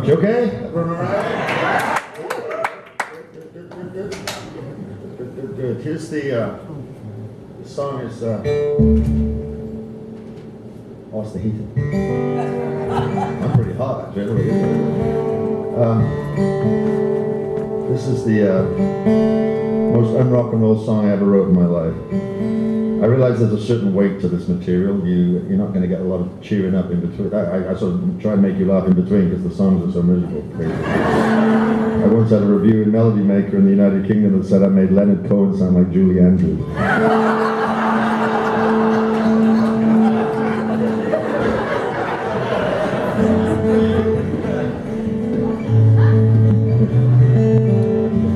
You okay? Everyone all right? Good. Here's the song is, oh, it's the heat. I'm pretty hot, actually. This is the most un-rock and roll song I ever wrote in my life. I realize there's a certain weight to this material. You're not going to get a lot of cheering up in between. I sort of try and make you laugh in between because the songs are so miserable. I once had a review in Melody Maker in the United Kingdom that said I made Leonard Cohen sound like Julie Andrews.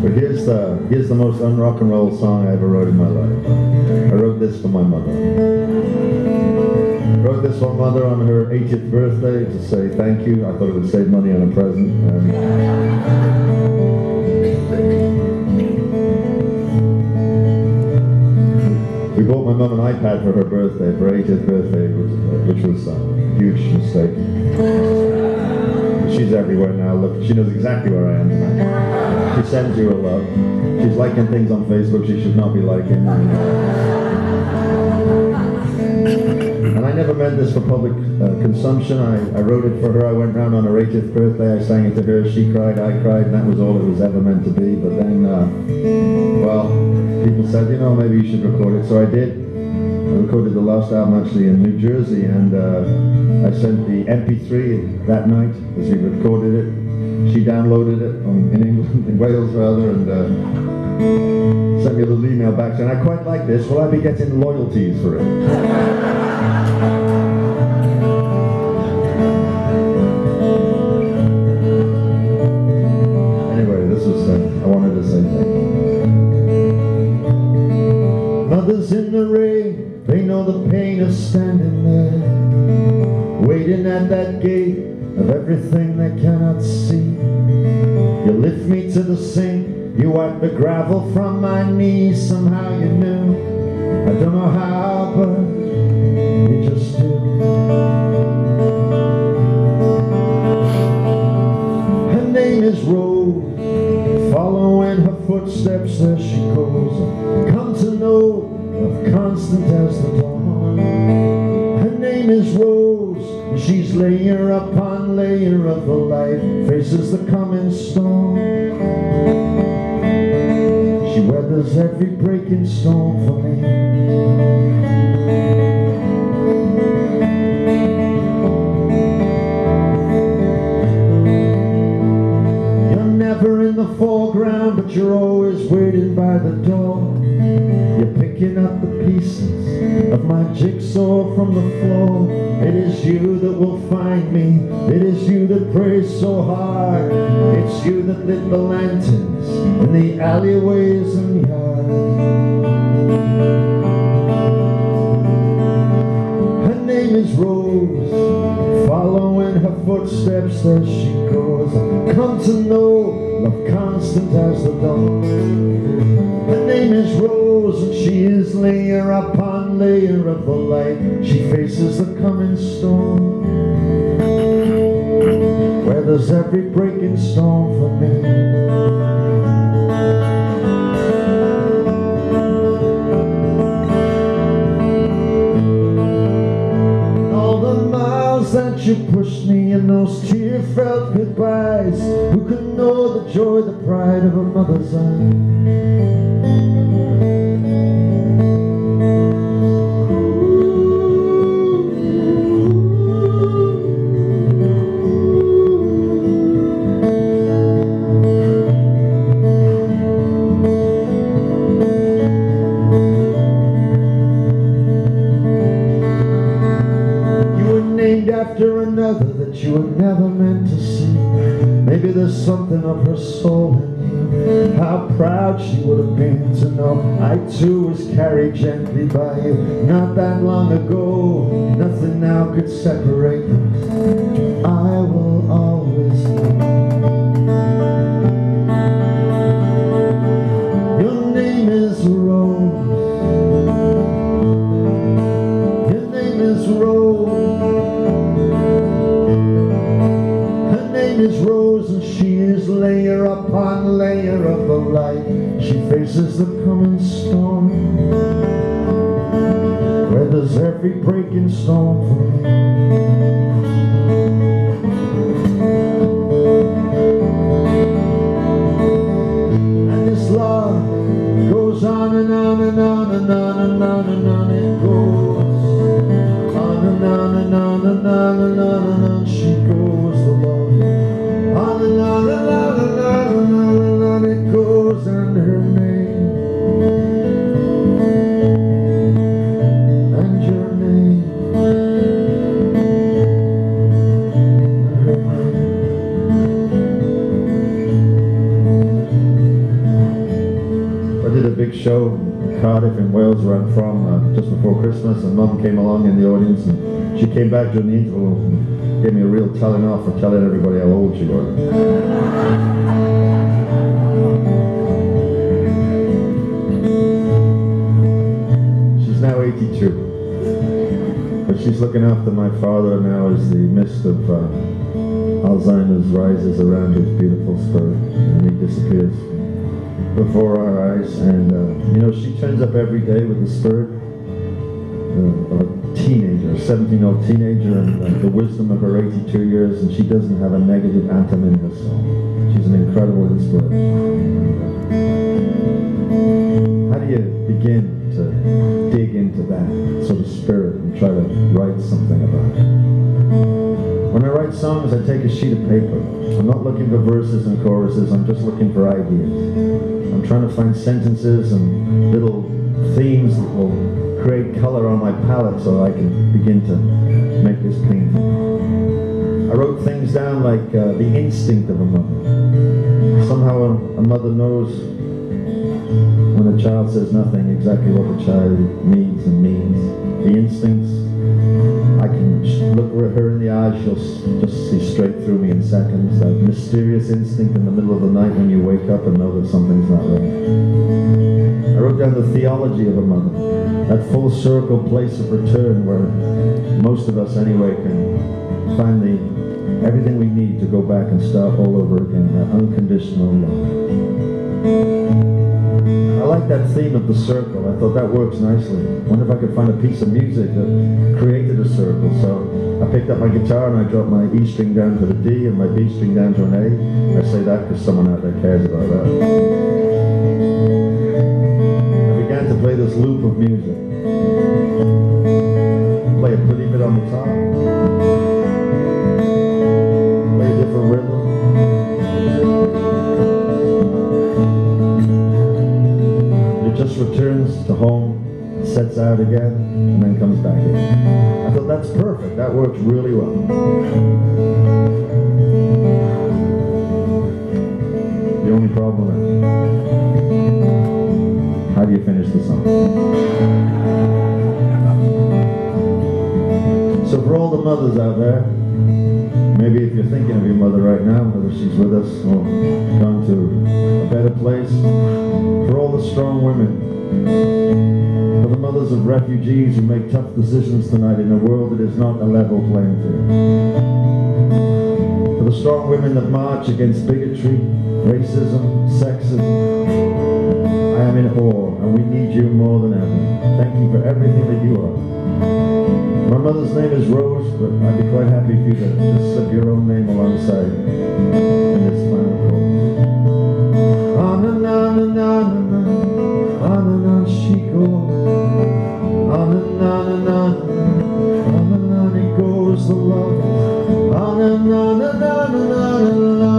But here's the most un-rock and roll song I ever wrote in my life. I wrote this for my mother. I wrote this for my mother on her 80th birthday to say thank you. I thought it would save money on a present. We bought my mum an iPad for her birthday, for her 80th birthday, which was a huge mistake. She's everywhere now. Look, she knows exactly where I am tonight. She sends you her love. She's liking things on Facebook she should not be liking. And I never meant this for public consumption. I wrote it for her. I went round on her 80th birthday. I sang it to her. She cried, I cried, and that was all it was ever meant to be. But then, well, people said, you know, maybe you should record it. So I did. I recorded the last album actually in New Jersey, and I sent the MP3 that night as we recorded it. She downloaded it in England, in Wales rather, and sent me a little email back saying, I quite like this, will I be getting royalties for it? Anyway, this was, I wanted to say thank you. Mothers in the rain, they know the pain of standing there, waiting at that gate of everything they cannot see. You lift me to the sink, you wipe the gravel from my knees. Somehow you knew, I don't know how, but you just do. Her name is Rose, following her footsteps as she goes. Come to know of constant as the dawn. Her name is Rose, and she's layer upon layer of the light, faces the coming storm. She weathers every breaking storm for me. You're never in the foreground, but you're always waiting by the door. You're picking up the pieces of my jigsaw from the floor. It is you that will find me. It is you that prays so hard. It's you that lit the lanterns in the alleyways and yards. Her name is Rose, following her footsteps as she goes. Come to know love constant as the dawn. Her name is Rose, and she is layer upon layer of the light. She faces the coming storm, weathers every breaking storm for me. All the miles that you pushed me and those tear-felt goodbyes, who could know the joy, the pride of a mother's eye? After another that you were never meant to see. Maybe there's something of her soul in you. How proud she would have been to know I too was carried gently by you. Not that long ago, nothing now could separate us. I will always know. Your name is Rose. Your name is Rose. Is grows and she is layer upon layer of the light. She faces the coming storm, weathers every breaking storm for me. And this love goes on and on and on and on and on and on. It goes on and on and on and on and on and on. She goes the love on and on and on and on and on and on. It goes under her name and your name and her name. I did a big show in Cardiff in Wales where I'm from just before Christmas, and Mum came along in the audience, and she came back during the interval and gave me a real telling off for telling everybody how old she was. She's now 82, but she's looking after my father now as the mist of Alzheimer's rises around his beautiful spirit and he disappears before our eyes. And you know, she turns up every day with the spirit of a teenager, a 17-year-old teenager, and the wisdom of her 82 years, and she doesn't have a negative atom in her soul. She's an incredible inspiration. How do you begin to dig into that sort of spirit and try to write something about it? When I write songs, I take a sheet of paper. I'm not looking for verses and choruses, I'm just looking for ideas. I'm trying to find sentences and little themes that will create color on my palette so I can begin to make this painting. I wrote things down like the instinct of a mother. Somehow a mother knows when a child says nothing exactly what the child needs and means. The instincts, I can look at her in the eyes, she'll just see straight through me in seconds. That mysterious instinct in the middle of the night when you wake up and know that something's not right. I wrote down the theology of a mother, that full circle place of return where most of us anyway can find everything we need to go back and start all over again, that unconditional love. I like that theme of the circle. I thought that works nicely. I wonder if I could find a piece of music that created a circle. So I picked up my guitar and I dropped my E string down to the D and my B string down to an A. I say that because someone out there cares about that. I began to play this loop of music. Play a pretty bit on the top. Play a different rhythm. Just returns to home, sets out again, and then comes back in. I thought that's perfect. That works really well. The only problem is, how do you finish the song? So for all the mothers out there, maybe if you're thinking of your mother right now, whether she's with us or gone to a better place, for all the strong women, for the mothers of refugees who make tough decisions tonight in a world that is not a level playing field, for the strong women that march against bigotry, racism, sexism, I am in awe, and we need you more than ever. Thank you for everything that you are. My mother's name is Rose, but I'd be quite happy if you could just slip your own name alongside in this final chorus. On and on and on and on she goes. On and on and on and on it goes the love. On and on and on and on and on.